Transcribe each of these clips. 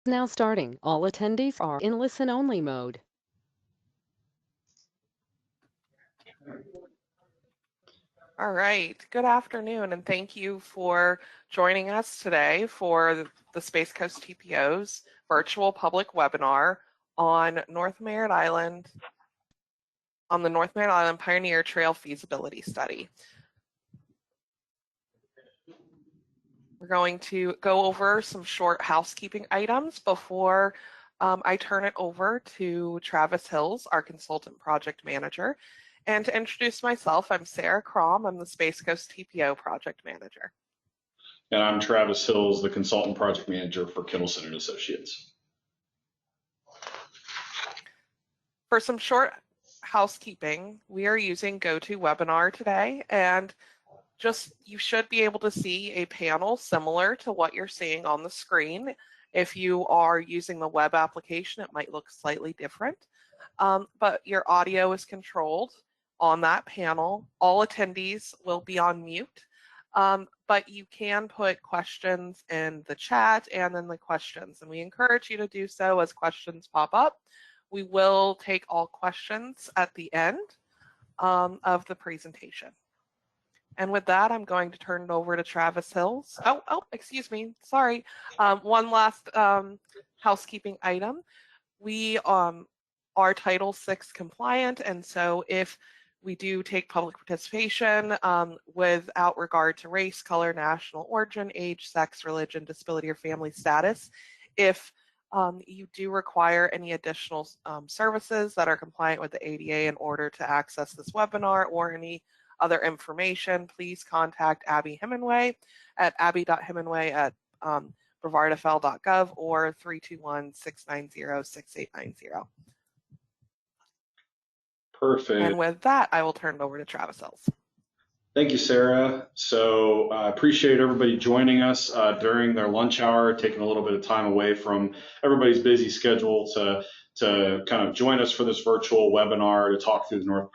Now starting. All attendees are in listen-only mode. All right, good afternoon, and thank you for joining us today for the Space Coast TPO's virtual public webinar on North Merritt Island, on the North Merritt Island Pioneer Trail Feasibility Study. We're going to go over some short housekeeping items before I turn it over to Travis Hills, our consultant project manager. And to introduce myself, I'm Sarah Crom. I'm the Space Coast TPO project manager. And I'm Travis Hills, the consultant project manager for Kittleson and Associates. For some short housekeeping, we are using GoToWebinar today, and you should be able to see a panel similar to what you're seeing on the screen. If you are using the web application, it might look slightly different, but your audio is controlled on that panel. All attendees will be on mute, but you can put questions in the chat and in the questions, and we encourage you to do so as questions pop up. We will take all questions at the end of the presentation. And with that, I'm going to turn it over to Travis Hills. Oh, excuse me, sorry. One last housekeeping item. We are Title VI compliant, and so if we do take public participation without regard to race, color, national origin, age, sex, religion, disability, or family status, if you do require any additional services that are compliant with the ADA in order to access this webinar or any other information, please contact Abby Hemingway at abby.hemingway@brevardfl.gov or 321-690-6890. Perfect. And with that, I will turn it over to Travis Hills. Thank you, Sarah. So I appreciate everybody joining us during their lunch hour, taking a little bit of time away from everybody's busy schedule to kind of join us for this virtual webinar to talk through the North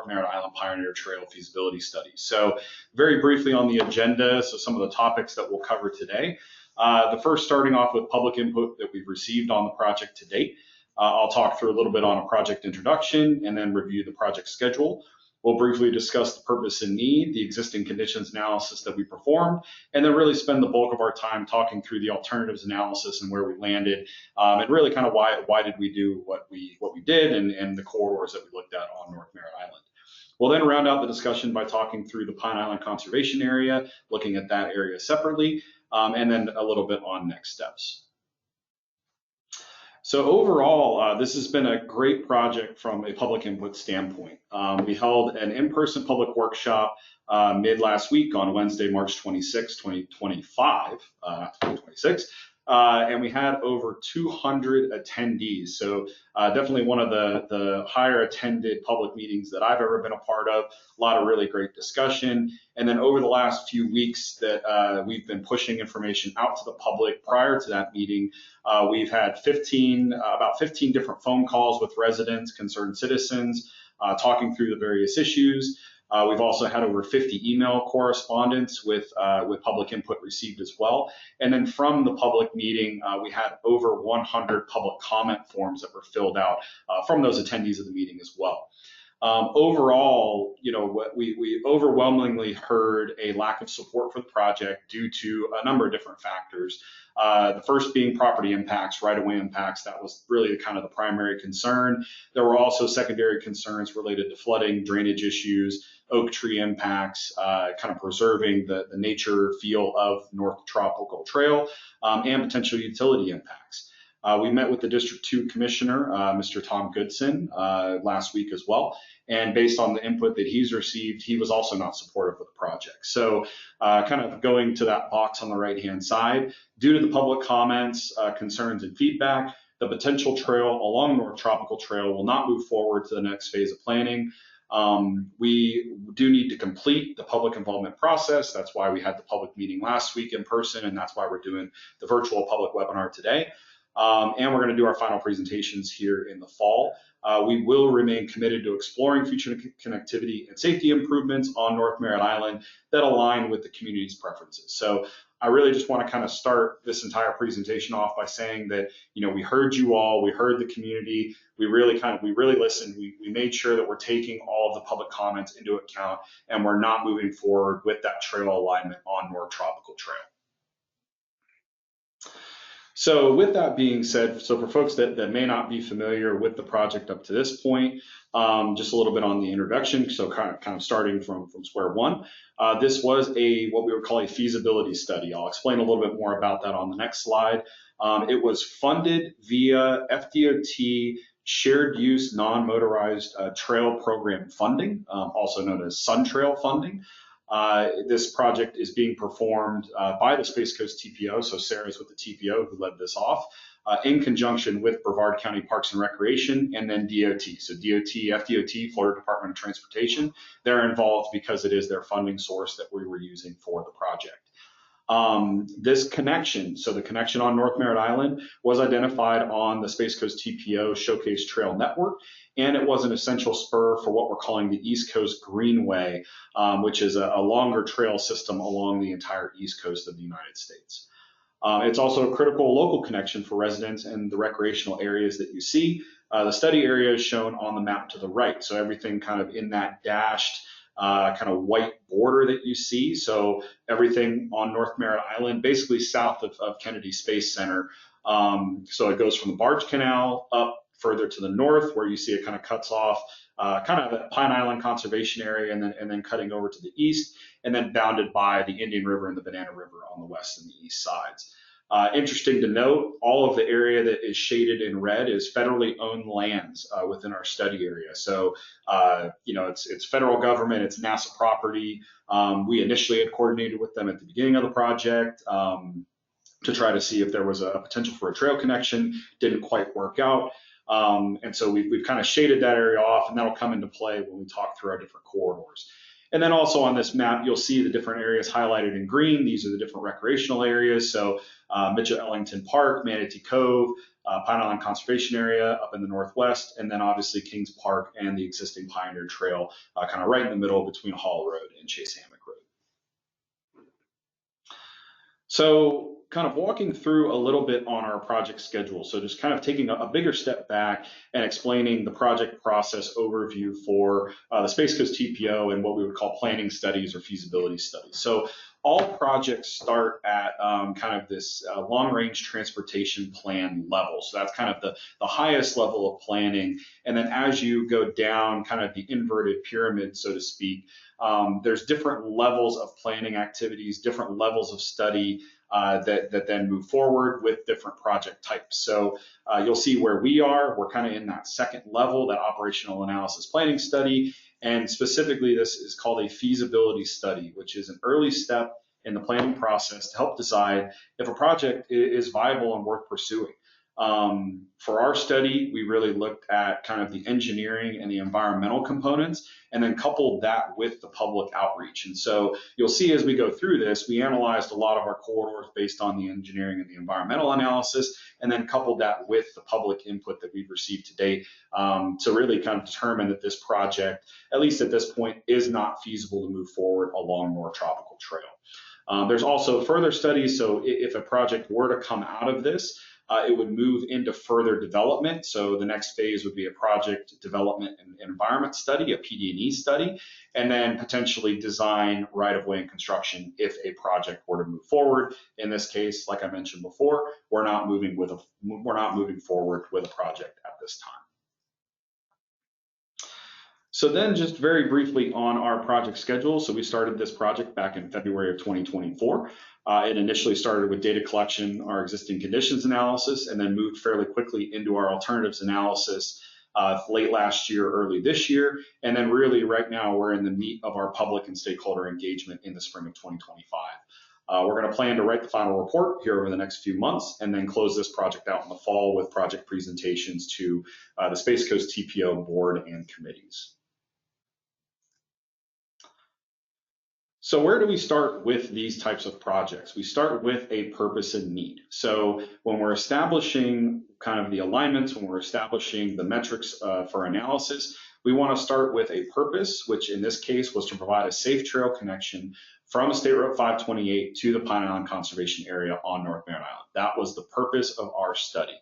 Merritt Island Pioneer Trail Feasibility Study. So very briefly on the agenda, so some of the topics that we'll cover today. The first starting off with public input that we've received on the project to date. I'll talk through a little bit on a project introduction and then review the project schedule. We'll briefly discuss the purpose and need, the existing conditions analysis that we performed, and then really spend the bulk of our time talking through the alternatives analysis and where we landed, and really kind of why did we do what we did and the corridors that we looked at on North Merritt Island. We'll then round out the discussion by talking through the Pine Island Conservation Area, looking at that area separately, and then a little bit on next steps. So overall, this has been a great project from a public input standpoint. We held an in-person public workshop mid last week on Wednesday, March 26, 2025, not 2026, and we had over 200 attendees. So definitely one of the higher attended public meetings that I've ever been a part of. A lot of really great discussion. And then over the last few weeks that we've been pushing information out to the public prior to that meeting, we've had about 15 different phone calls with residents, concerned citizens, talking through the various issues. We've also had over 50 email correspondence with public input received as well. And then from the public meeting, we had over 100 public comment forms that were filled out from those attendees of the meeting as well. Overall, we overwhelmingly heard a lack of support for the project due to a number of different factors. The first being property impacts, right-of-way impacts. That was really kind of the primary concern. There were also secondary concerns related to flooding, drainage issues, oak tree impacts, kind of preserving the nature feel of North Tropical Trail, and potential utility impacts. We met with the District 2 Commissioner, Mr. Tom Goodson, last week as well. And based on the input that he's received, he was also not supportive of the project. So kind of going to that box on the right-hand side, due to the public comments, concerns, and feedback, the potential trail along North Tropical Trail will not move forward to the next phase of planning. We do need to complete the public involvement process. That's why we had the public meeting last week in person, and that's why we're doing the virtual public webinar today. And we're going to do our final presentations here in the fall. We will remain committed to exploring future connectivity and safety improvements on North Merritt Island that align with the community's preferences. So I really just want to kind of start this entire presentation off by saying that, we heard you all, we heard the community, we really listened. We made sure that we're taking all of the public comments into account, and we're not moving forward with that trail alignment on North Tropical Trail. So with that being said, so for folks that may not be familiar with the project up to this point, just a little bit on the introduction, so kind of starting from square one. This was what we would call a feasibility study. I'll explain a little bit more about that on the next slide. It was funded via FDOT Shared Use Non-Motorized Trail Program funding, also known as Sun Trail funding. This project is being performed by the Space Coast TPO, so Sarah's with the TPO who led this off, in conjunction with Brevard County Parks and Recreation and then DOT. So DOT, FDOT, Florida Department of Transportation, they're involved because it is their funding source that we were using for the project. This connection, so the connection on North Merritt Island, was identified on the Space Coast TPO Showcase Trail Network, and it was an essential spur for what we're calling the East Coast Greenway, which is a longer trail system along the entire East Coast of the United States. It's also a critical local connection for residents and the recreational areas that you see. The study area is shown on the map to the right, so everything kind of in that dashed kind of white border that you see. So everything on North Merritt Island, basically south of Kennedy Space Center. So it goes from the Barge Canal up further to the north, where you see it kind of cuts off kind of the Pine Island Conservation Area, and then cutting over to the east, and then bounded by the Indian River and the Banana River on the west and the east sides. Interesting to note, all of the area that is shaded in red is federally owned lands within our study area. So, it's federal government, it's NASA property. We initially had coordinated with them at the beginning of the project to try to see if there was a potential for a trail connection. Didn't quite work out. And so we've kind of shaded that area off, and that'll come into play when we talk through our different corridors. And then also on this map, you'll see the different areas highlighted in green. These are the different recreational areas. So Mitchell-Ellington Park, Manatee Cove, Pine Island Conservation Area up in the northwest, and then obviously Kings Park and the existing Pioneer Trail kind of right in the middle between Hall Road and Chase Hammock Road. So kind of walking through a little bit on our project schedule. So just kind of taking a bigger step back and explaining the project process overview for the Space Coast TPO and what we would call planning studies or feasibility studies. So all projects start at kind of this long-range transportation plan level. So that's kind of the highest level of planning. And then as you go down kind of the inverted pyramid, so to speak, there's different levels of planning activities, different levels of study that then move forward with different project types. So you'll see where we are. We're kind of in that second level, that operational analysis planning study. And specifically, this is called a feasibility study, which is an early step in the planning process to help decide if a project is viable and worth pursuing. For our study, we really looked at kind of the engineering and the environmental components, and then coupled that with the public outreach. And so you'll see as we go through this, we analyzed a lot of our corridors based on the engineering and the environmental analysis, and then coupled that with the public input that we've received to date to really kind of determine that this project, at least at this point, is not feasible to move forward along North Tropical Trail. There's also further studies, so if a project were to come out of this, it would move into further development. So the next phase would be a project development and environment study, a PD&E study, and then potentially design, right-of-way, and construction if a project were to move forward. In this case, like I mentioned before, we're not moving forward with a project at this time. So then just very briefly on our project schedule. So we started this project back in February of 2024. It initially started with data collection, our existing conditions analysis, and then moved fairly quickly into our alternatives analysis late last year, early this year. And then really right now we're in the meat of our public and stakeholder engagement in the spring of 2025. We're going to plan to write the final report here over the next few months and then close this project out in the fall with project presentations to the Space Coast TPO board and committees. So where do we start with these types of projects? We start with a purpose and need. So when we're establishing kind of the alignments, when we're establishing the metrics for analysis, we want to start with a purpose, which in this case was to provide a safe trail connection from State Route 528 to the Pine Island Conservation Area on North Merritt Island. That was the purpose of our study.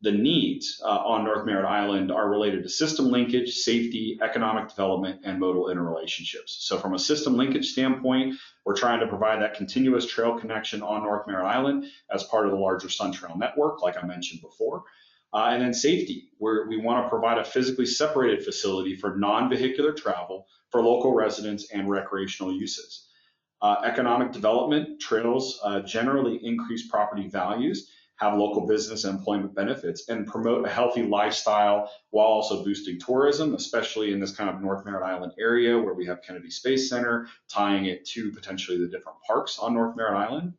The needs on North Merritt Island are related to system linkage, safety, economic development, and modal interrelationships. So from a system linkage standpoint, we're trying to provide that continuous trail connection on North Merritt Island as part of the larger Sun Trail network, like I mentioned before. And then safety, where we want to provide a physically separated facility for non-vehicular travel for local residents and recreational uses. Economic development, trails generally increase property values, have local business and employment benefits, and promote a healthy lifestyle while also boosting tourism, especially in this kind of North Merritt Island area where we have Kennedy Space Center, tying it to potentially the different parks on North Merritt Island.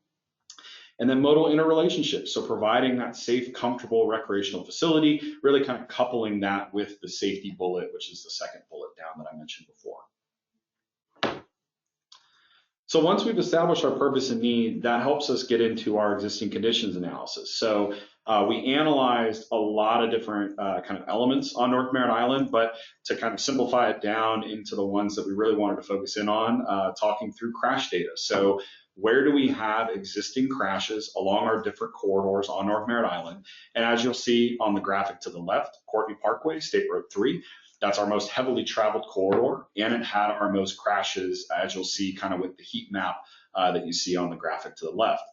And then modal interrelationships, so providing that safe, comfortable recreational facility, really kind of coupling that with the safety bullet, which is the second bullet down that I mentioned before. So once we've established our purpose and need, that helps us get into our existing conditions analysis. So we analyzed a lot of different kind of elements on North Merritt Island, but to kind of simplify it down into the ones that we really wanted to focus in on, talking through crash data. So where do we have existing crashes along our different corridors on North Merritt Island? And as you'll see on the graphic to the left, Courtney Parkway, State Road 3, that's our most heavily traveled corridor, and it had our most crashes, as you'll see kind of with the heat map that you see on the graphic to the left.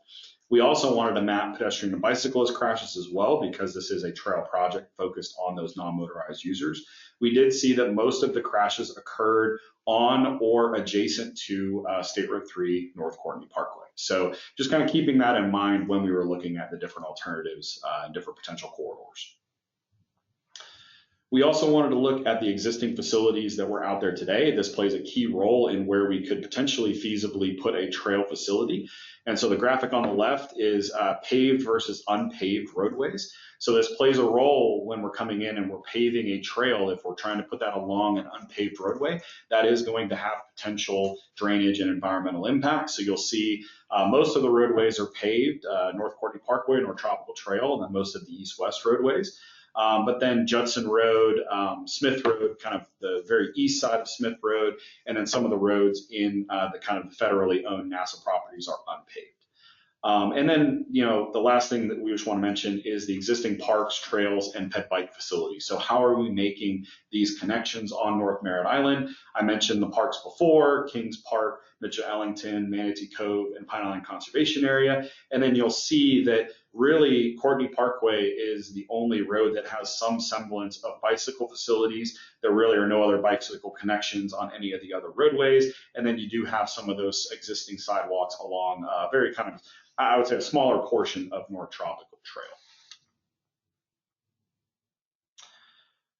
We also wanted to map pedestrian and bicyclist crashes as well, because this is a trail project focused on those non-motorized users. We did see that most of the crashes occurred on or adjacent to State Road 3 North Courtney Parkway. So just kind of keeping that in mind when we were looking at the different alternatives and different potential corridors. We also wanted to look at the existing facilities that were out there today. This plays a key role in where we could potentially feasibly put a trail facility. And so the graphic on the left is paved versus unpaved roadways. So this plays a role when we're coming in and we're paving a trail. If we're trying to put that along an unpaved roadway, that is going to have potential drainage and environmental impacts. So you'll see most of the roadways are paved, North Courtney Parkway, North Tropical Trail, and then most of the east-west roadways. But then Judson Road, Smith Road, kind of the very east side of Smith Road, and then some of the roads in the kind of federally owned NASA properties are unpaved. And then, the last thing that we just want to mention is the existing parks, trails, and pet bike facilities. So how are we making these connections on North Merritt Island? I mentioned the parks before, Kings Park, Mitchell-Ellington, Manatee Cove, and Pine Island Conservation Area. And then you'll see that really Courtney Parkway is the only road that has some semblance of bicycle facilities. There really are no other bicycle connections on any of the other roadways. And then you do have some of those existing sidewalks along very kind of, I would say, a smaller portion of North Tropical Trail.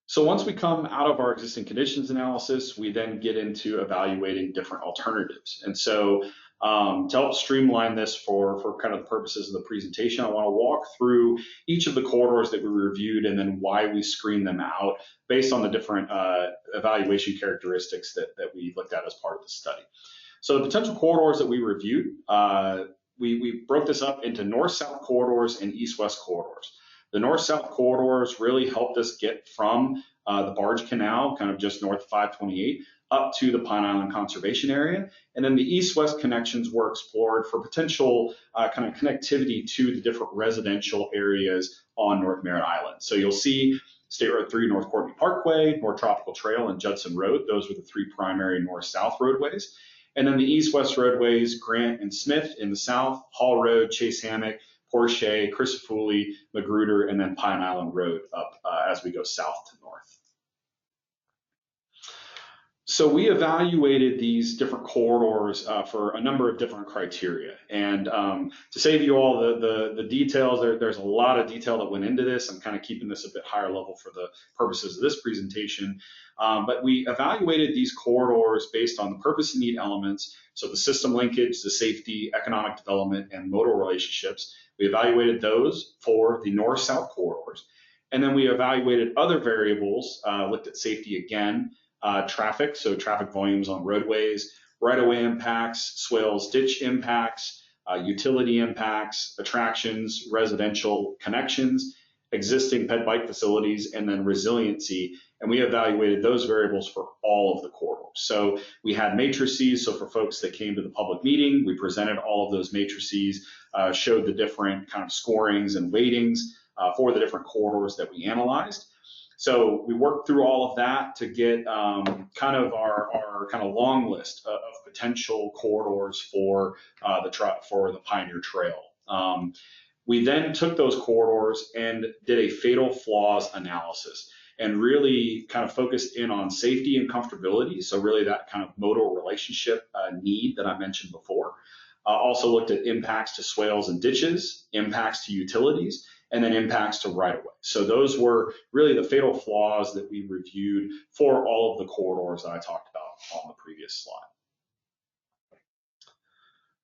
So once we come out of our existing conditions analysis, we then get into evaluating different alternatives. And so to help streamline this for kind of the purposes of the presentation, I want to walk through each of the corridors that we reviewed and then why we screened them out based on the different evaluation characteristics that we looked at as part of the study. So the potential corridors that we reviewed, we broke this up into north-south corridors and east-west corridors. The north-south corridors really helped us get from the Barge Canal, kind of just north of 528, up to the Pine Island Conservation Area. And then the east-west connections were explored for potential kind of connectivity to the different residential areas on North Merritt Island. So you'll see State Road 3, North Courtney Parkway, North Tropical Trail, and Judson Road. Those were the three primary north-south roadways. And then the east-west roadways, Grant and Smith in the south, Hall Road, Chase Hammock, Porsche, Crisafulli, Magruder, and then Pine Island Road up as we go south to north. So we evaluated these different corridors for a number of different criteria. And to save you all the details, there's a lot of detail that went into this. I'm kind of keeping this a bit higher level for the purposes of this presentation. But we evaluated these corridors based on the purpose and need elements. So the system linkage, the safety, economic development, and modal relationships. We evaluated those for the north-south corridors. And then we evaluated other variables, looked at safety again, traffic, so traffic volumes on roadways, right-of-way impacts, swales, ditch impacts, utility impacts, attractions, residential connections, existing pet bike facilities, and then resiliency. And we evaluated those variables for all of the corridors. So we had matrices. So for folks that came to the public meeting, we presented all of those matrices, showed the different kind of scorings and weightings for the different corridors that we analyzed. So we worked through all of that to get kind of our kind of long list of potential corridors for the Pioneer Trail. We then took those corridors and did a fatal flaws analysis and really kind of focused in on safety and comfortability. So really that kind of modal relationship need that I mentioned before. Also looked at impacts to swales and ditches, impacts to utilities, and then impacts to right-of-way. So those were really the fatal flaws that we reviewed for all of the corridors that I talked about on the previous slide.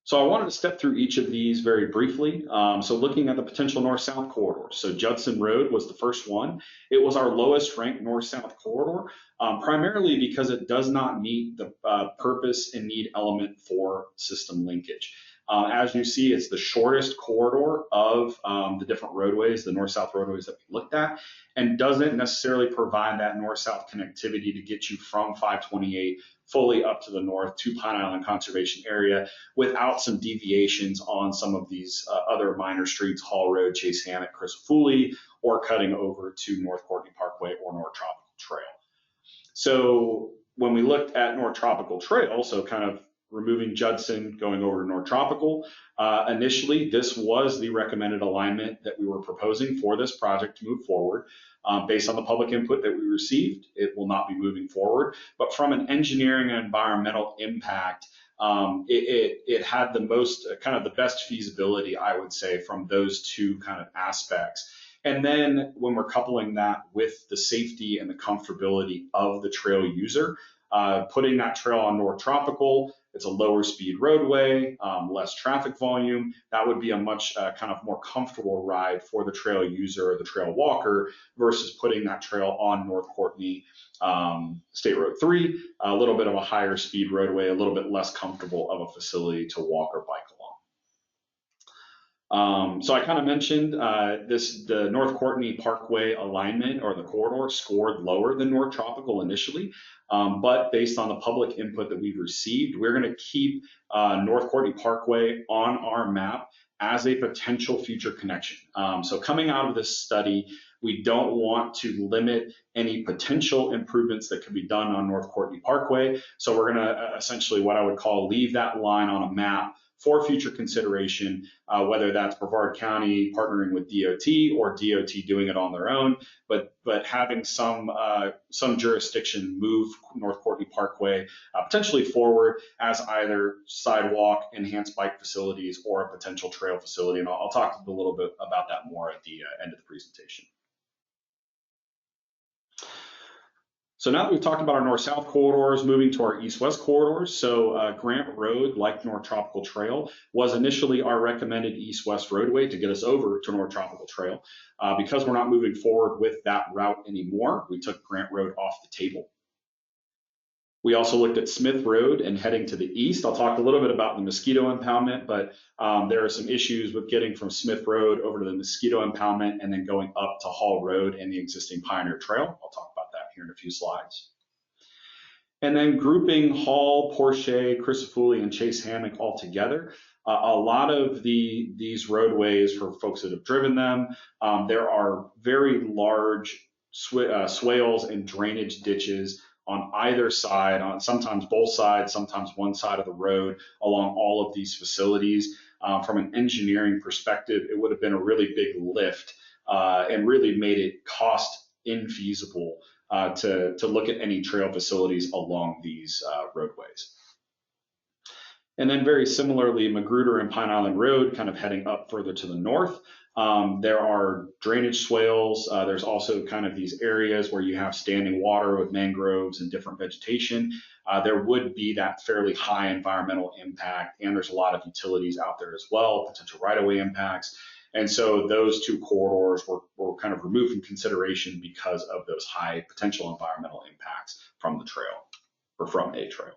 So I wanted to step through each of these very briefly. So looking at the potential north-south corridors. So Judson Road was the first one. It was our lowest ranked north-south corridor, primarily because it does not meet the purpose and need element for system linkage. As you see, it's the shortest corridor of the different roadways, the north-south roadways that we looked at, and doesn't necessarily provide that north-south connectivity to get you from 528 fully up to the north to Pine Island Conservation Area without some deviations on some of these other minor streets, Hall Road, Chase Hammock, Crisafulli, or cutting over to North Courtney Parkway or North Tropical Trail. So when we looked at North Tropical Trail, so kind of removing Judson, going over to North Tropical, initially this was the recommended alignment that we were proposing for this project to move forward. Based on the public input that we received, it will not be moving forward. But from an engineering and environmental impact, it had the most, kind of the best feasibility, I would say, from those two kind of aspects. And then when we're coupling that with the safety and the comfortability of the trail user, putting that trail on North Tropical, it's a lower speed roadway, less traffic volume. That would be a much kind of more comfortable ride for the trail user or the trail walker versus putting that trail on North Courtney State Road 3, a little bit of a higher speed roadway, a little bit less comfortable of a facility to walk or bike along. So I kind of mentioned the North Courtney Parkway alignment or the corridor scored lower than North Tropical initially, but based on the public input that we've received, we're going to keep North Courtney Parkway on our map as a potential future connection. So coming out of this study, we don't want to limit any potential improvements that could be done on North Courtney Parkway. So we're going to essentially what I would call leave that line on a map for future consideration, whether that's Brevard County partnering with DOT or DOT doing it on their own, but having some jurisdiction move North Courtney Parkway potentially forward as either sidewalk, enhanced bike facilities, or a potential trail facility. And I'll talk a little bit about that more at the end of the presentation. So now that we've talked about our north-south corridors, moving to our east-west corridors. So Grant Road, like North Tropical Trail, was initially our recommended east-west roadway to get us over to North Tropical Trail. Because we're not moving forward with that route anymore, we took Grant Road off the table. We also looked at Smith Road and heading to the east. I'll talk a little bit about the mosquito impoundment, but there are some issues with getting from Smith Road over to the mosquito impoundment and then going up to Hall Road and the existing Pioneer Trail. I'll talk about that here in a few slides. And then grouping Hall, Porsche, Crisafulli, and Chase Hammock all together. A lot of these roadways, for folks that have driven them, there are very large swales and drainage ditches on either side, on sometimes both sides, sometimes one side of the road along all of these facilities. From an engineering perspective, it would have been a really big lift and really made it cost infeasible to look at any trail facilities along these roadways. And then very similarly, Magruder and Pine Island Road kind of heading up further to the north. There are drainage swales. There's also kind of these areas where you have standing water with mangroves and different vegetation. There would be that fairly high environmental impact, and there's a lot of utilities out there as well, potential right-of-way impacts. And so those two corridors were kind of removed from consideration because of those high potential environmental impacts from the trail or from a trail.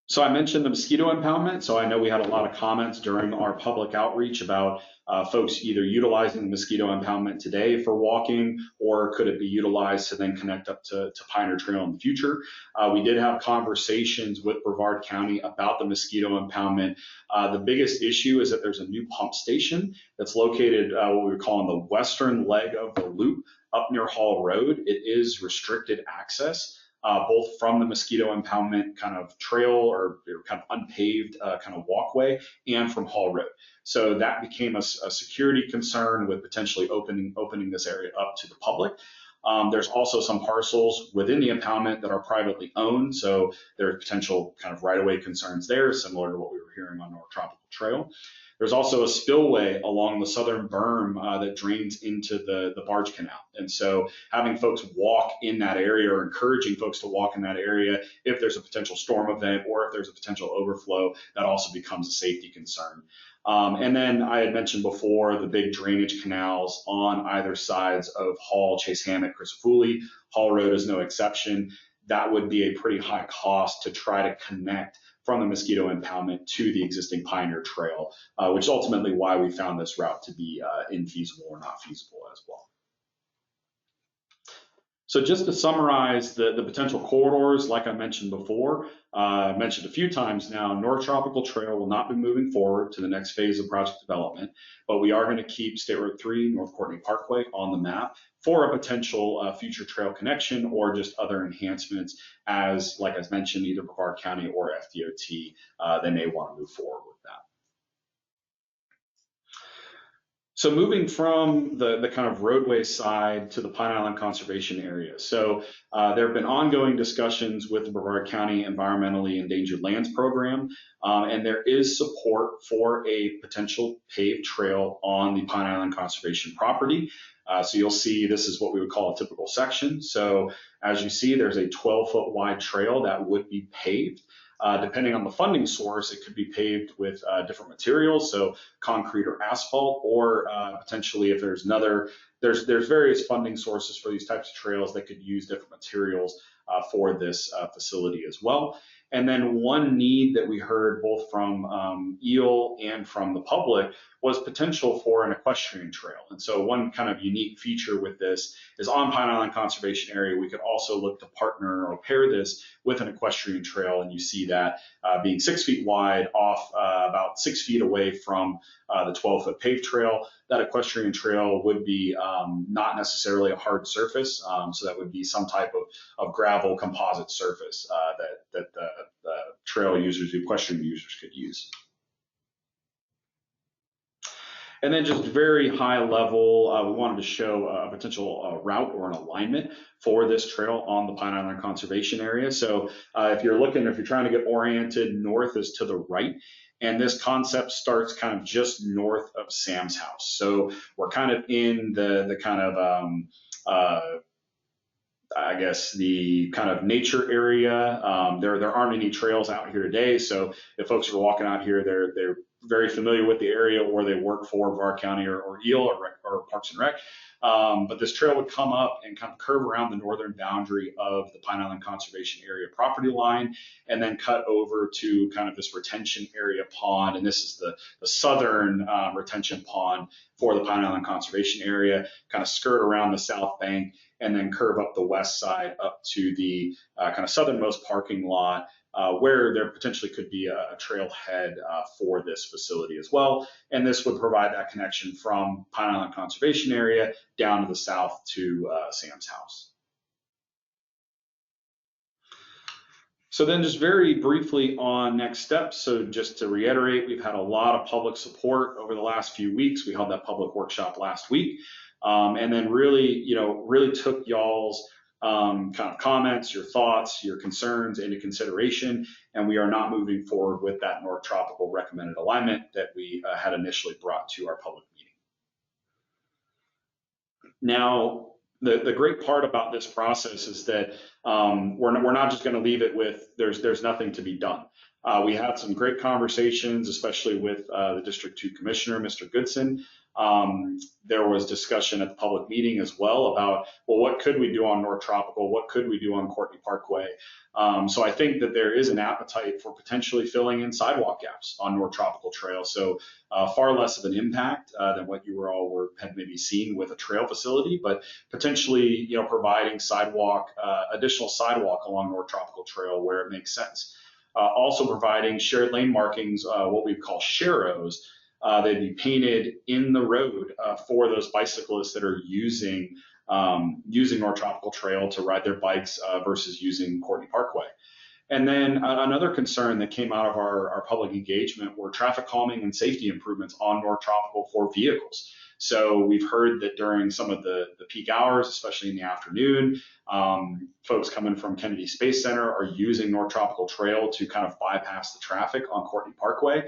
So I mentioned the mosquito impoundment. So I know we had a lot of comments during our public outreach about folks either utilizing the mosquito impoundment today for walking, or could it be utilized to then connect up to Pioneer Trail in the future. We did have conversations with Brevard County about the mosquito impoundment. The biggest issue is that there's a new pump station that's located what we would call on the western leg of the loop up near Hall Road. It is restricted access. Both from the mosquito impoundment kind of trail or kind of unpaved kind of walkway, and from Hall Road. So that became a security concern with potentially opening this area up to the public. There's also some parcels within the impoundment that are privately owned, so there are potential kind of right-of-way concerns there, similar to what we were hearing on North Tropical Trail. There's also a spillway along the southern berm that drains into the barge canal. And so having folks walk in that area, or encouraging folks to walk in that area if there's a potential storm event or if there's a potential overflow, that also becomes a safety concern. And then I had mentioned before the big drainage canals on either sides of Hall, Chase Hammock, Crisafulli. Hall Road is no exception. That would be a pretty high cost to try to connect from the mosquito impoundment to the existing Pioneer Trail, which is ultimately why we found this route to be infeasible or not feasible as well. So just to summarize the potential corridors, like I mentioned before, mentioned a few times now, North Tropical Trail will not be moving forward to the next phase of project development, but we are going to keep State Road 3, North Courtney Parkway on the map for a potential future trail connection or just other enhancements as, like I mentioned, either Brevard County or FDOT, they may want to move forward with that. So moving from the kind of roadway side to the Pine Island Conservation Area. So there have been ongoing discussions with the Brevard County Environmentally Endangered Lands Program, and there is support for a potential paved trail on the Pine Island Conservation property. So you'll see this is what we would call a typical section. So as you see, there's a 12-foot wide trail that would be paved. Depending on the funding source, it could be paved with different materials, so concrete or asphalt, or potentially if there's there's various funding sources for these types of trails that could use different materials for this facility as well. And then one need that we heard both from EEL and from the public was potential for an equestrian trail. And so one kind of unique feature with this is on Pine Island Conservation Area, we could also look to partner or pair this with an equestrian trail. And you see that being 6 feet wide off about 6 feet away from the 12-foot paved trail. That equestrian trail would be not necessarily a hard surface, so that would be some type of gravel composite surface that the trail users, the equestrian users could use. And then just very high level, we wanted to show a potential route or an alignment for this trail on the Pine Island Conservation Area. So if you're trying to get oriented, north is to the right. And this concept starts kind of just north of Sam's house. So we're kind of in the kind of, I guess, the kind of nature area. There aren't any trails out here today. So if folks are walking out here, they're very familiar with the area, or they work for Brevard County or EEL or Parks and Rec. But this trail would come up and kind of curve around the northern boundary of the Pine Island Conservation Area property line, and then cut over to kind of this retention area pond. And this is the southern retention pond for the Pine Island Conservation Area, kind of skirt around the south bank, and then curve up the west side up to the kind of southernmost parking lot, where there potentially could be a trailhead for this facility as well. And this would provide that connection from Pine Island Conservation Area down to the south to Sam's house. So then just very briefly on next steps. So just to reiterate, we've had a lot of public support over the last few weeks. We held that public workshop last week. And then really took y'all's kind of comments, your thoughts, your concerns into consideration, and we are not moving forward with that North Tropical recommended alignment that we had initially brought to our public meeting. Now, the great part about this process is that we're not just going to leave it with there's nothing to be done. We had some great conversations, especially with the District 2 Commissioner, Mr. Goodson, There was discussion at the public meeting as well about, well, what could we do on North Tropical? What could we do on Courtney Parkway? So I think that there is an appetite for potentially filling in sidewalk gaps on North Tropical Trail. So far less of an impact than what you had maybe seen with a trail facility, but potentially, providing additional sidewalk along North Tropical Trail where it makes sense. Also providing shared lane markings, what we call sharrows. They'd be painted in the road for those bicyclists that are using North Tropical Trail to ride their bikes versus using Courtney Parkway. And then another concern that came out of our public engagement were traffic calming and safety improvements on North Tropical for vehicles. So we've heard that during some of the peak hours, especially in the afternoon, folks coming from Kennedy Space Center are using North Tropical Trail to kind of bypass the traffic on Courtney Parkway.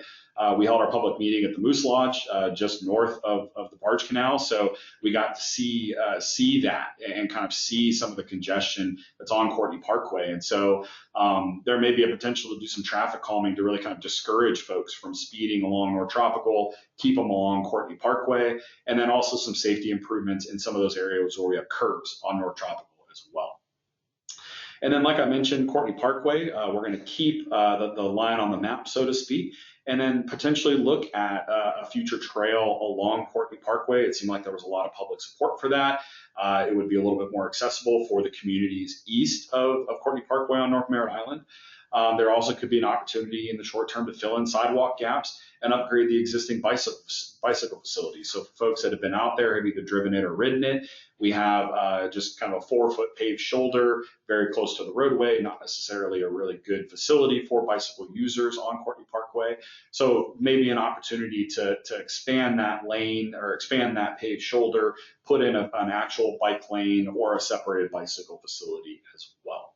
We held our public meeting at the Moose Lodge just north of the Barge Canal, so we got to see that and kind of see some of the congestion that's on Courtney Parkway. And so there may be a potential to do some traffic calming to really kind of discourage folks from speeding along North Tropical, keep them along Courtney Parkway, and then also some safety improvements in some of those areas where we have curbs on North Tropical as well. And then, like I mentioned, Courtney Parkway, we're going to keep the line on the map, so to speak, and then potentially look at a future trail along Courtney Parkway. It seemed like there was a lot of public support for that. It would be a little bit more accessible for the communities east of Courtney Parkway on North Merritt Island. There also could be an opportunity in the short term to fill in sidewalk gaps and upgrade the existing bicycle facilities. So for folks that have been out there, have either driven it or ridden it, we have just kind of a 4-foot paved shoulder very close to the roadway, not necessarily a really good facility for bicycle users on Courtney Parkway. So maybe an opportunity to expand that lane or expand that paved shoulder, put in an actual bike lane or a separated bicycle facility as well.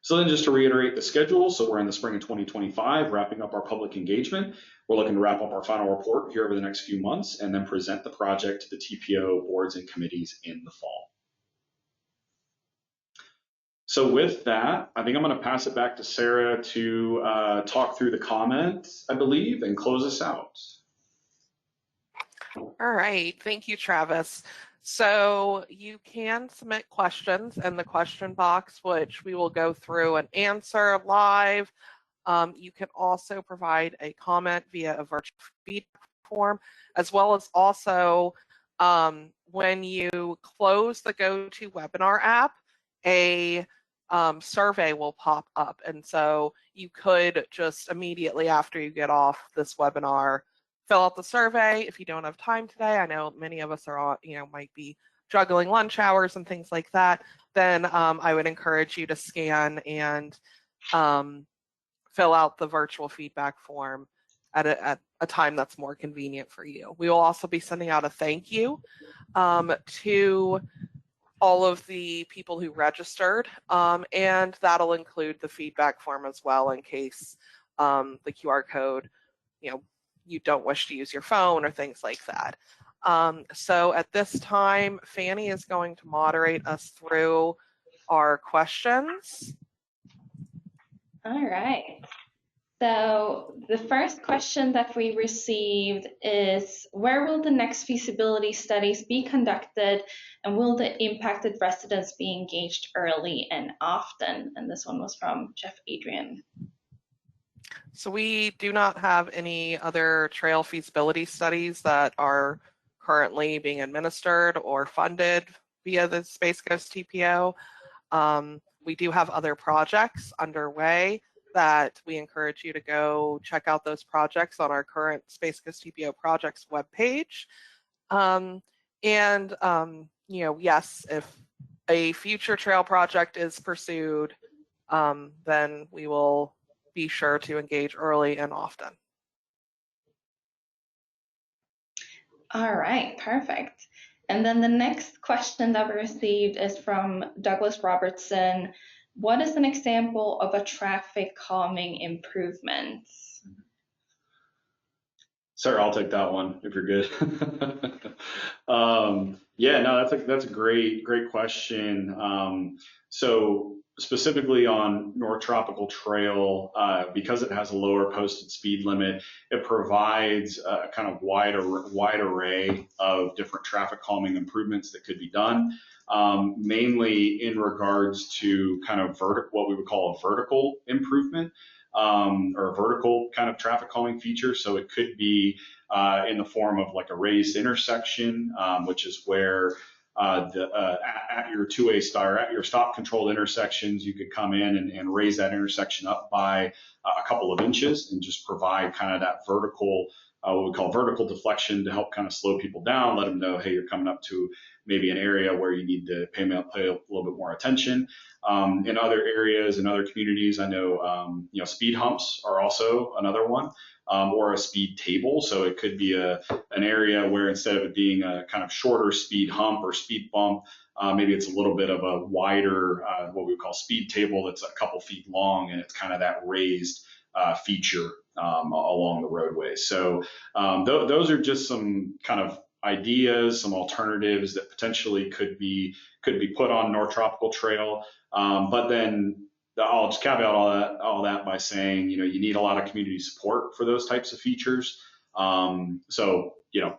So then just to reiterate the schedule, so we're in the spring of 2025, wrapping up our public engagement. We're looking to wrap up our final report here over the next few months and then present the project to the TPO boards and committees in the fall. So with that, I think I'm going to pass it back to Sarah to talk through the comments, I believe, and close us out. All right, thank you, Travis. So you can submit questions in the question box, which we will go through and answer live. You can also provide a comment via a virtual feedback form, as well as also when you close the GoToWebinar app, a survey will pop up. And so you could just immediately after you get off this webinar, fill out the survey. If you don't have time today, I know many of us are, might be juggling lunch hours and things like that, then I would encourage you to scan and fill out the virtual feedback form at a time that's more convenient for you. We will also be sending out a thank you to all of the people who registered, and that'll include the feedback form as well in case the QR code, you don't wish to use your phone or things like that. So at this time, Fanny is going to moderate us through our questions. All right. So the first question that we received is, where will the next feasibility studies be conducted, and will the impacted residents be engaged early and often? And this one was from Jeff Adrian. So we do not have any other trail feasibility studies that are currently being administered or funded via the Space Coast TPO. We do have other projects underway that we encourage you to go check out those projects on our current Space Coast TPO projects webpage. Yes, if a future trail project is pursued, then we will be sure to engage early and often. All right, perfect. And then the next question that we received is from Douglas Robertson. What is an example of a traffic calming improvement? Sarah, I'll take that one if you're good. Yeah, no, that's a great question. So specifically on North Tropical Trail, because it has a lower posted speed limit, it provides a kind of wide array of different traffic calming improvements that could be done, mainly in regards to kind of what we would call a vertical improvement, or a vertical kind of traffic calming feature. So it could be in the form of like a raised intersection, which is where at your two-way at your stop controlled intersections, you could come in and raise that intersection up by a couple of inches and just provide kind of that vertical, what we call vertical deflection, to help kind of slow people down, let them know, hey, you're coming up to maybe an area where you need to pay a little bit more attention. In other areas, in other communities, I know, speed humps are also another one. Or a speed table. So it could be an area where instead of it being a kind of shorter speed hump or speed bump, maybe it's a little bit of a wider, what we would call speed table that's a couple feet long, and it's kind of that raised feature along the roadway. So those are just some kind of ideas, some alternatives that potentially could be put on North Tropical Trail. But then I'll just caveat all that by saying, you need a lot of community support for those types of features. So,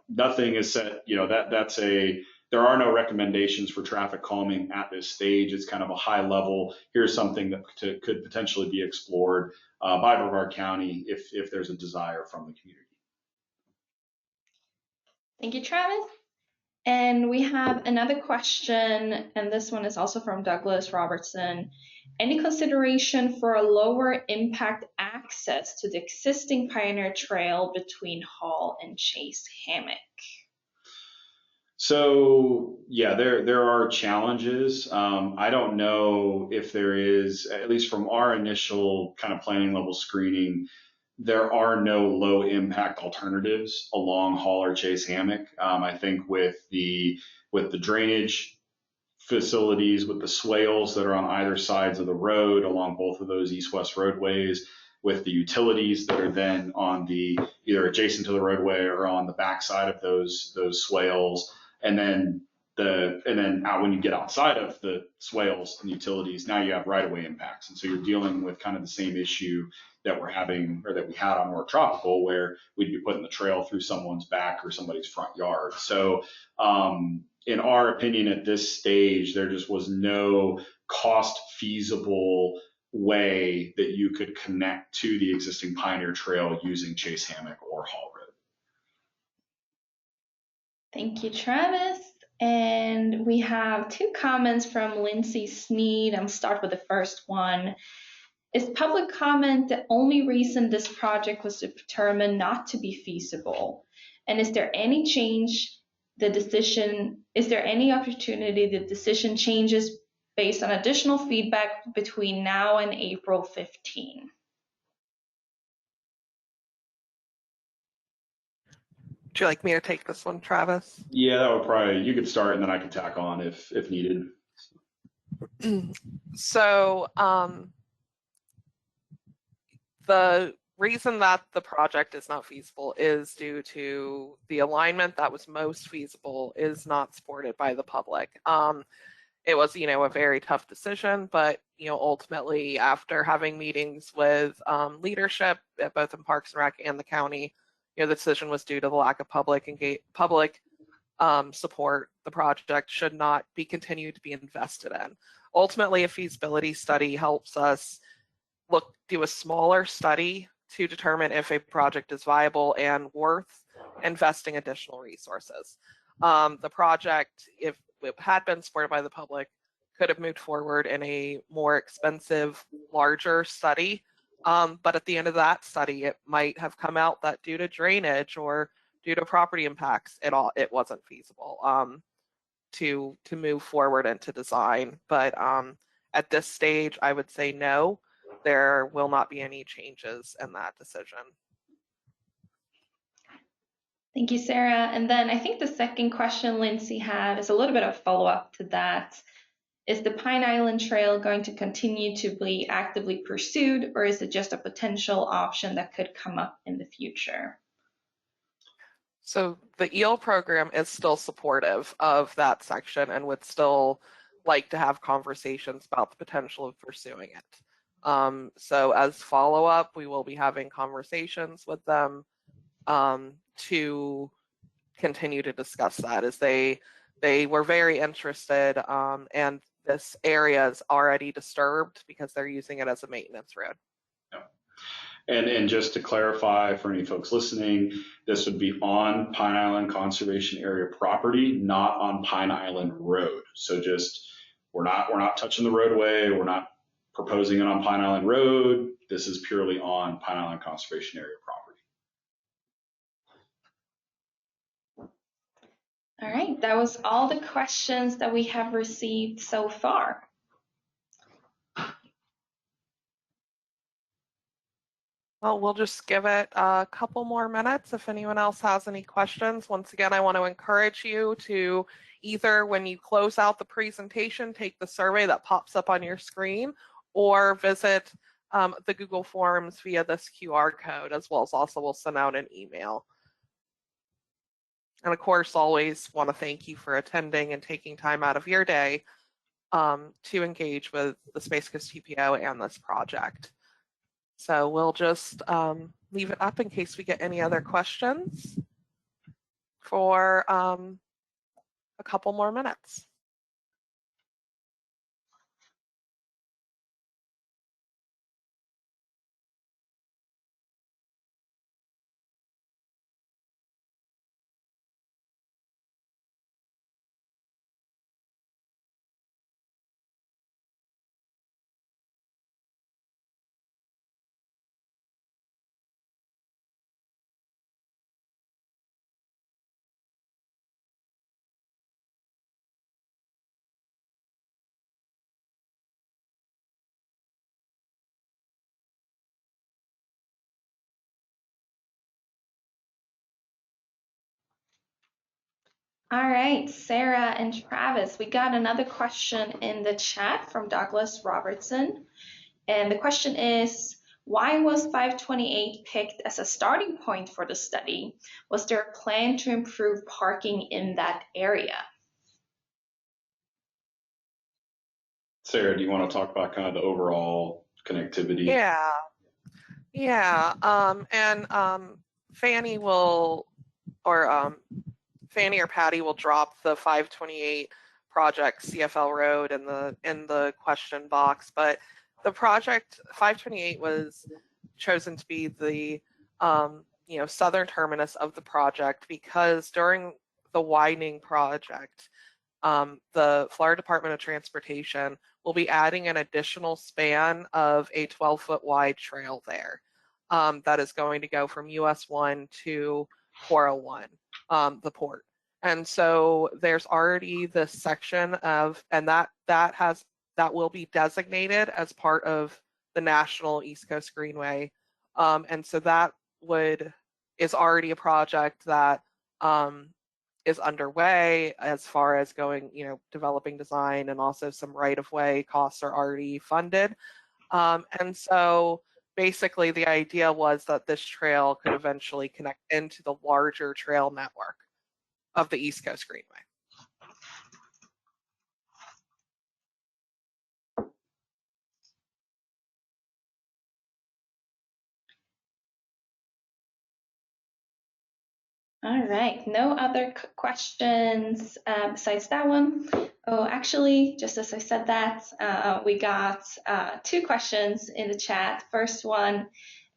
nothing is set, there are no recommendations for traffic calming at this stage. It's kind of a high level. Here's something that could potentially be explored by Brevard County if there's a desire from the community. Thank you, Travis. And we have another question, and this one is also from Douglas Robertson. Any consideration for a lower impact access to the existing Pioneer Trail between Hall and Chase Hammock? So yeah, there are challenges. I don't know if there is, at least from our initial kind of planning level screening, there are no low impact alternatives along Hall or Chase Hammock. I think with the drainage facilities, with the swales that are on either sides of the road along both of those east-west roadways, with the utilities that are then on the either adjacent to the roadway or on the backside of those swales, and then out when you get outside of the swales and utilities, now you have right-of-way impacts, and so you're dealing with kind of the same issue that we're having, or that we had on North Tropical, where we'd be putting the trail through someone's back or somebody's front yard. So in our opinion, at this stage, there just was no cost feasible way that you could connect to the existing Pioneer Trail using Chase Hammock or Hall Road. Thank you, Travis. And we have two comments from Lindsay Sneed. I'll start with the first one. Is public comment the only reason this project was determined not to be feasible? And is there any change is there any opportunity the decision changes based on additional feedback between now and April 15? Would you like me to take this one, Travis? Yeah, that would probably, you could start and then I could tack on if needed. So the reason that the project is not feasible is due to the alignment that was most feasible is not supported by the public. It was, a very tough decision, but, ultimately after having meetings with leadership at both in Parks and Rec and the county, the decision was due to the lack of public support. The project should not be continued to be invested in. Ultimately, a feasibility study helps us do a smaller study to determine if a project is viable and worth investing additional resources. The project, if it had been supported by the public, could have moved forward in a more expensive, larger study. But at the end of that study, it might have come out that due to drainage or due to property impacts, it wasn't feasible to move forward into design. But at this stage, I would say no. There will not be any changes in that decision. Thank you, Sarah. And then I think the second question Lindsay had is a little bit of follow-up to that. Is the Pine Island Trail going to continue to be actively pursued, or is it just a potential option that could come up in the future? So the EEL program is still supportive of that section and would still like to have conversations about the potential of pursuing it. So as follow-up, we will be having conversations with them to continue to discuss that, as they were very interested, and this area is already disturbed because they're using it as a maintenance road. And just to clarify for any folks listening, this would be on Pine Island Conservation Area property, not on Pine Island Road. So just we're not touching the roadway. We're not proposing it on Pine Island Road. This is purely on Pine Island Conservation Area property. All right, that was all the questions that we have received so far. Well, we'll just give it a couple more minutes if anyone else has any questions. Once again, I want to encourage you to either, when you close out the presentation, take the survey that pops up on your screen, or visit the Google Forms via this QR code, as well as also we'll send out an email. And of course, always want to thank you for attending and taking time out of your day to engage with the Space Coast TPO and this project. So we'll just leave it up in case we get any other questions for a couple more minutes. All right, Sarah and Travis, we got another question in the chat from Douglas Robertson. And the question is, why was 528 picked as a starting point for the study? Was there a plan to improve parking in that area? Sarah, do you want to talk about kind of the overall connectivity? Yeah. Fanny will, or Fanny or Patty will drop the 528 project CFL Road in the question box, but the project 528 was chosen to be the southern terminus of the project because during the widening project, the Florida Department of Transportation will be adding an additional span of a 12-foot wide trail there that is going to go from US 1 to 401, the port. And so there's already this section of, and that will be designated as part of the National East Coast Greenway. And so that is already a project that is underway as far as going, developing design, and also some right-of-way costs are already funded. And so basically the idea was that this trail could eventually connect into the larger trail network of the East Coast Greenway. All right, no other questions besides that one. Oh, actually, just as I said that, we got 2 questions in the chat. First one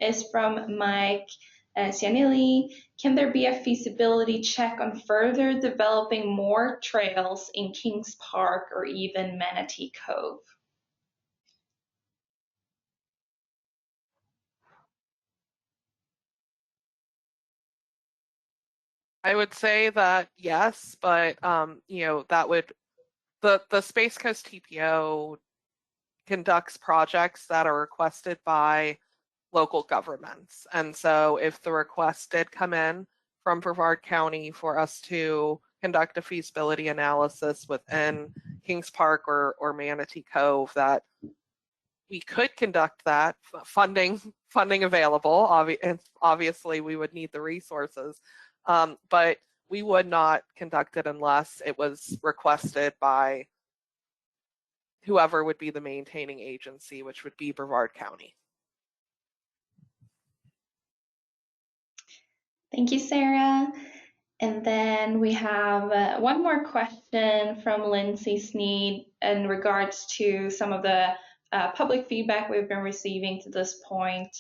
is from Mike Cianilli. Can there be a feasibility check on further developing more trails in Kings Park or even Manatee Cove? I would say that yes, but that would, the Space Coast TPO conducts projects that are requested by local governments. And so if the request did come in from Brevard County for us to conduct a feasibility analysis within Kings Park or Manatee Cove, that we could conduct that, funding available. Obviously, we would need the resources, but we would not conduct it unless it was requested by whoever would be the maintaining agency, which would be Brevard County. Thank you, Sarah. And then we have one more question from Lindsay Sneed in regards to some of the public feedback we've been receiving to this point.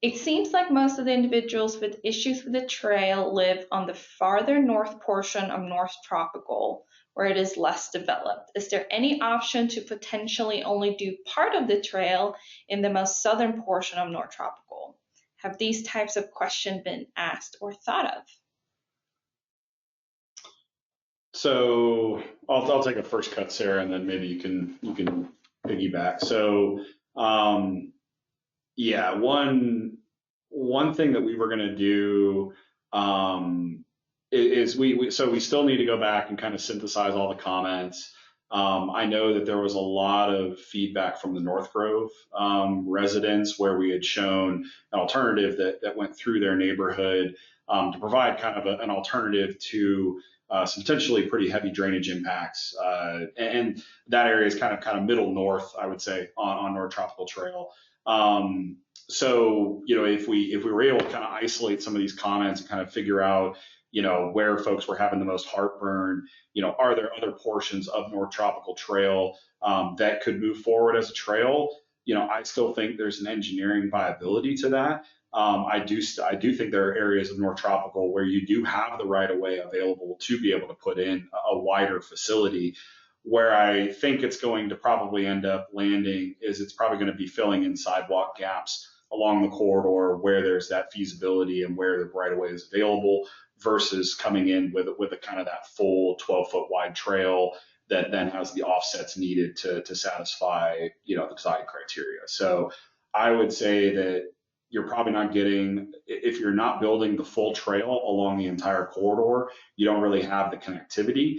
It seems like most of the individuals with issues with the trail live on the farther north portion of North Tropical, where it is less developed. Is there any option to potentially only do part of the trail in the most southern portion of North Tropical? Have these types of questions been asked or thought of? So I'll take a first cut, Sarah, and then maybe you can piggyback. So yeah, one thing that we were going to do is we still need to go back and kind of synthesize all the comments. I know that there was a lot of feedback from the North Grove residents where we had shown an alternative that went through their neighborhood to provide kind of an alternative to some potentially pretty heavy drainage impacts. And that area is kind of middle north, I would say, on North Tropical Trail. So, if we were able to kind of isolate some of these comments and kind of figure out, where folks were having the most heartburn, are there other portions of North Tropical Trail that could move forward as a trail? I still think there's an engineering viability to that. I do think there are areas of North Tropical where you do have the right of way available to be able to put in a wider facility. Where I think it's going to probably end up landing is it's probably going to be filling in sidewalk gaps along the corridor where there's that feasibility and where the right of way is available versus coming in with a kind of that full 12-foot wide trail that then has the offsets needed to satisfy, the design criteria. So I would say that you're probably not getting, if you're not building the full trail along the entire corridor, you don't really have the connectivity.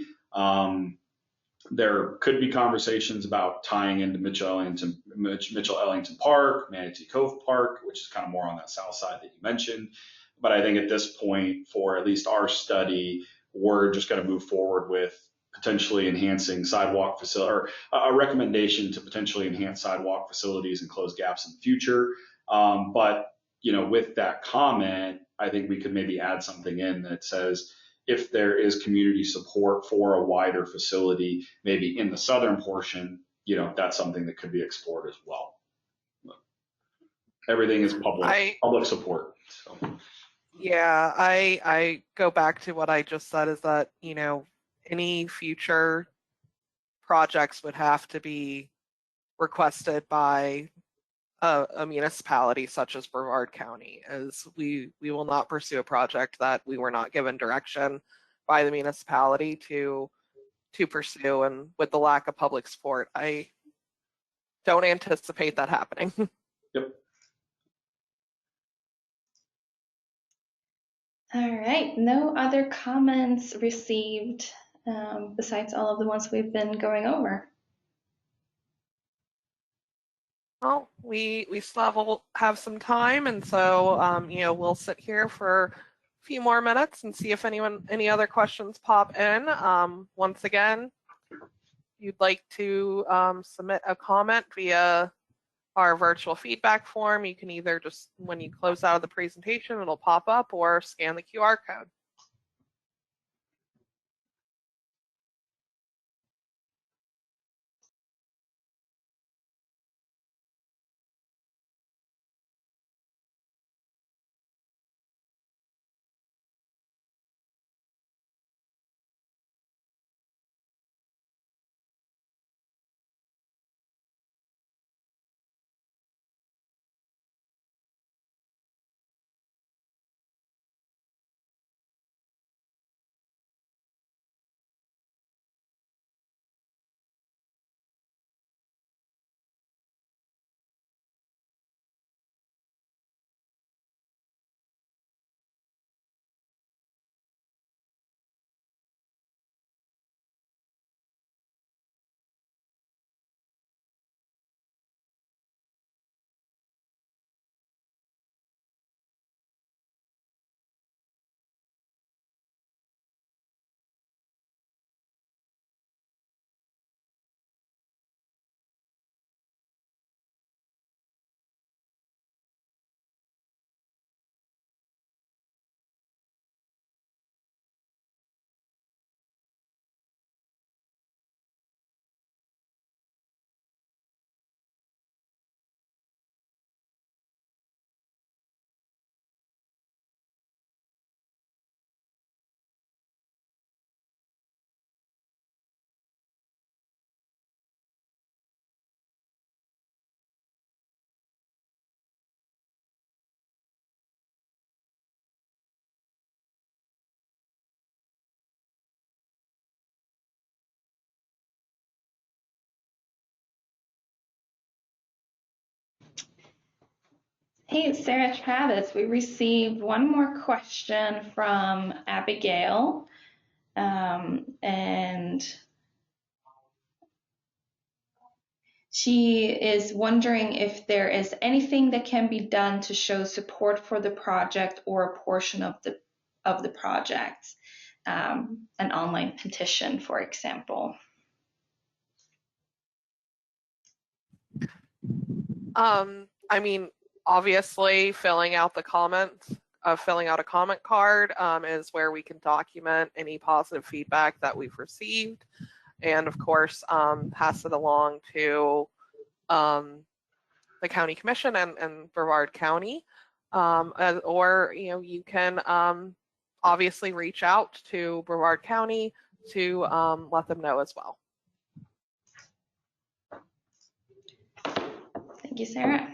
There could be conversations about tying into Mitchell-Ellington Park, Manatee Cove Park, which is kind of more on that south side that you mentioned. But I think at this point, for at least our study, we're just going to move forward with potentially enhancing sidewalk facility, or a recommendation to potentially enhance sidewalk facilities and close gaps in the future. But with that comment, I think we could maybe add something in that says, if there is community support for a wider facility, maybe in the southern portion, that's something that could be explored as well. Everything is public support. So. Yeah, I go back to what I just said is that, any future projects would have to be requested by a municipality such as Brevard County, as we will not pursue a project that we were not given direction by the municipality to pursue, and with the lack of public support, I don't anticipate that happening. Yep. All right, no other comments received besides all of the ones we've been going over. Well, we still have some time, and so we'll sit here for a few more minutes and see if any other questions pop in. Once again, if you'd like to submit a comment via our virtual feedback form, you can either just, when you close out of the presentation, it'll pop up, or scan the QR code. Hey, Sarah Travis, we received one more question from Abigail, and she is wondering if there is anything that can be done to show support for the project or a portion of the project, an online petition, for example. I mean, obviously, filling out a comment card is where we can document any positive feedback that we've received, and of course, pass it along to the county commission and Brevard County, or you can obviously reach out to Brevard County to let them know as well. Thank you, Sarah.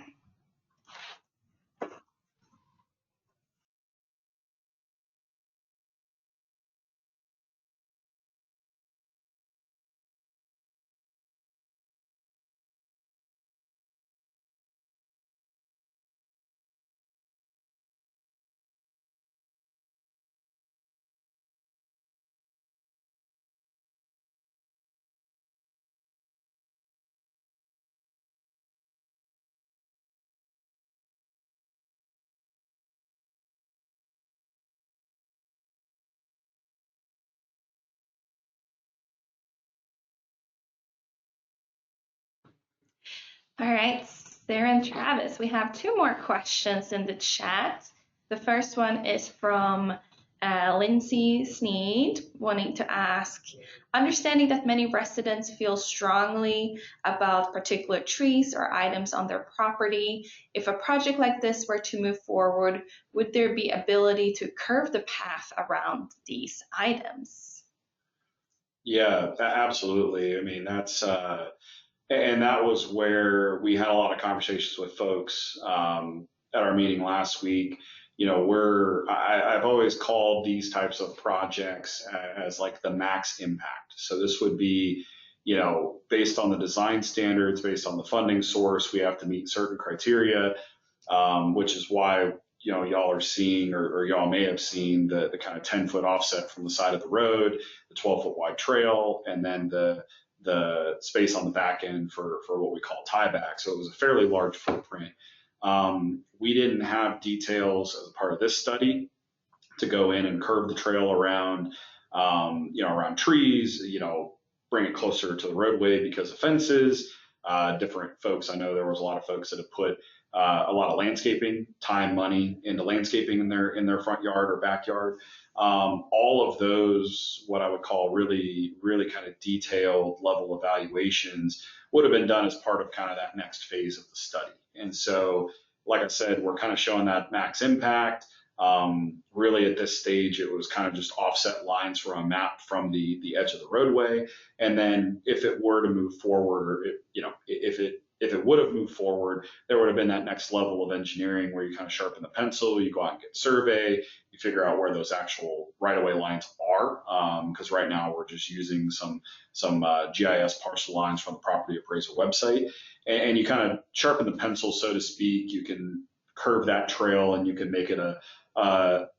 All right, Sarah and Travis, we have two more questions in the chat. The first one is from Lindsay Sneed, wanting to ask, understanding that many residents feel strongly about particular trees or items on their property, if a project like this were to move forward, would there be ability to curve the path around these items? Yeah, absolutely. I mean, and that was where we had a lot of conversations with folks at our meeting last week. I've always called these types of projects as like the max impact. So this would be, based on the design standards, based on the funding source, we have to meet certain criteria, which is why, y'all are seeing, or y'all may have seen the kind of 10-foot offset from the side of the road, the 12-foot wide trail, and then the space on the back end for what we call tieback. So it was a fairly large footprint. We didn't have details as a part of this study to go in and curve the trail around, around trees, bring it closer to the roadway because of fences. Different folks, I know there was a lot of folks that have put a lot of landscaping, time, money into landscaping in their front yard or backyard. All of those, what I would call really, really kind of detailed level evaluations, would have been done as part of kind of that next phase of the study. And so, like I said, we're kind of showing that max impact. Really, at this stage, it was kind of just offset lines from a map from the edge of the roadway. And then, if it were to move forward, or if it would have moved forward, there would have been that next level of engineering where you kind of sharpen the pencil, you go out and get a survey, you figure out where those actual right-of-way lines are, because right now we're just using some GIS parcel lines from the property appraisal website, and you kind of sharpen the pencil, so to speak. You can curve that trail and you can make it a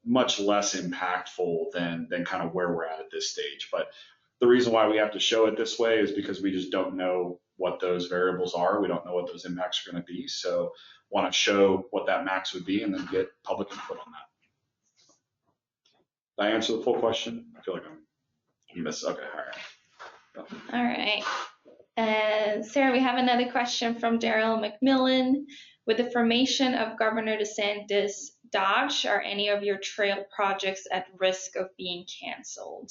much less impactful than kind of where we're at this stage. But the reason why we have to show it this way is because we just don't know what those variables are. We don't know what those impacts are going to be. So want to show what that max would be and then get public input on that. Did I answer the full question? I feel like you missed. Okay, all right. All right. And Sarah, we have another question from Daryl McMillan. With the formation of Governor DeSantis' Dodge, are any of your trail projects at risk of being canceled?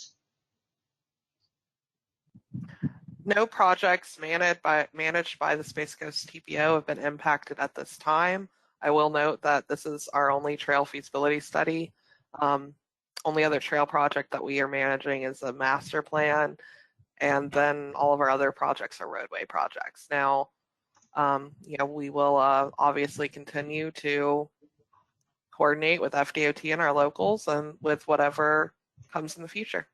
No projects managed by the Space Coast TPO have been impacted at this time. I will note that this is our only trail feasibility study. Only other trail project that we are managing is a master plan, and then all of our other projects are roadway projects. Now, we will obviously continue to coordinate with FDOT and our locals and with whatever comes in the future.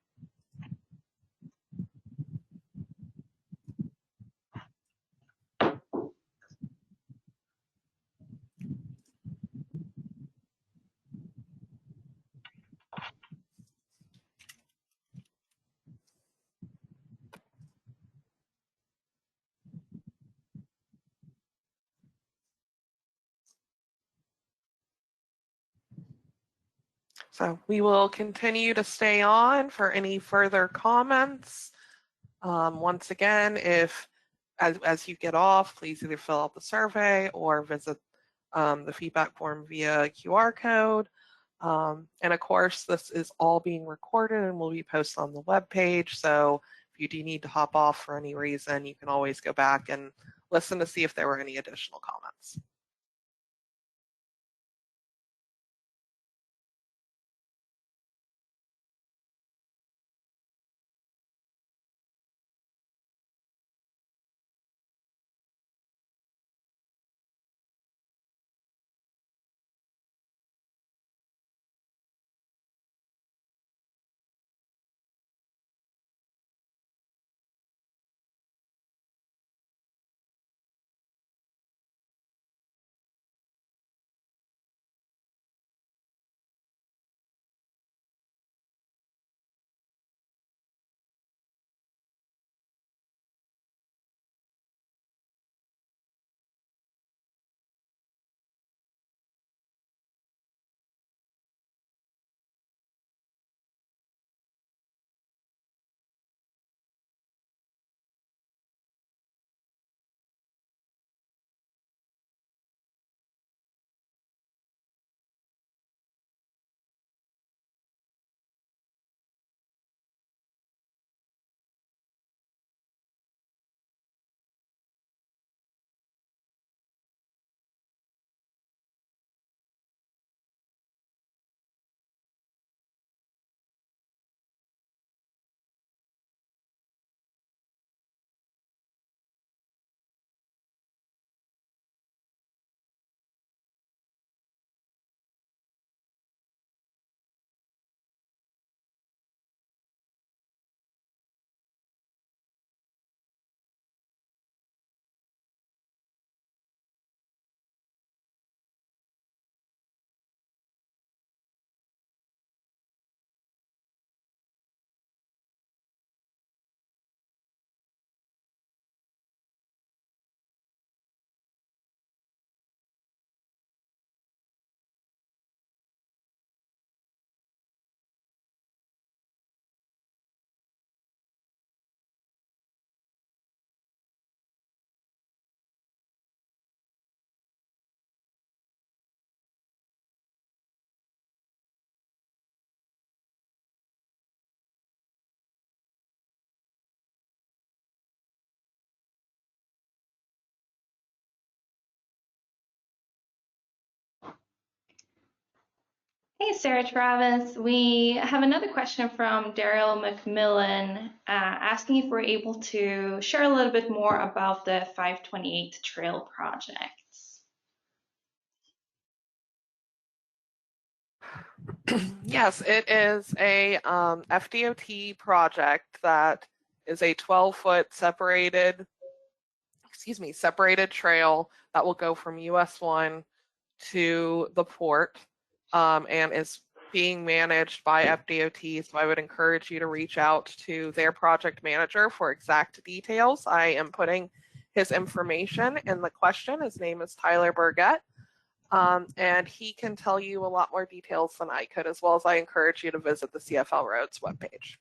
So we will continue to stay on for any further comments. Once again, if as you get off, please either fill out the survey or visit the feedback form via QR code. And of course, this is all being recorded and will be posted on the webpage. So if you do need to hop off for any reason, you can always go back and listen to see if there were any additional comments. Hey, Sarah Travis. We have another question from Daryl McMillan asking if we're able to share a little bit more about the 528 Trail projects. Yes, it is a FDOT project that is a 12-foot separated trail that will go from US 1 to the port and is being managed by FDOT. So I would encourage you to reach out to their project manager for exact details. I am putting his information in the question. His name is Tyler Burgett. And he can tell you a lot more details than I could, as well as I encourage you to visit the CFL Roads webpage.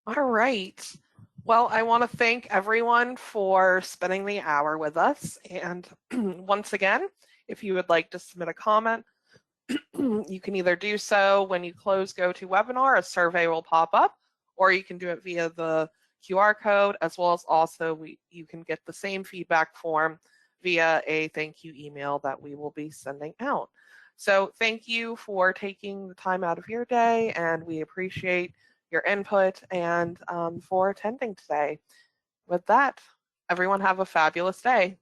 All right. Well, I want to thank everyone for spending the hour with us. And once again, if you would like to submit a comment, you can either do so when you close GoToWebinar, a survey will pop up, or you can do it via the QR code, as well as also you can get the same feedback form via a thank you email that we will be sending out. So thank you for taking the time out of your day, and we appreciate your input and for attending today. With that, everyone have a fabulous day.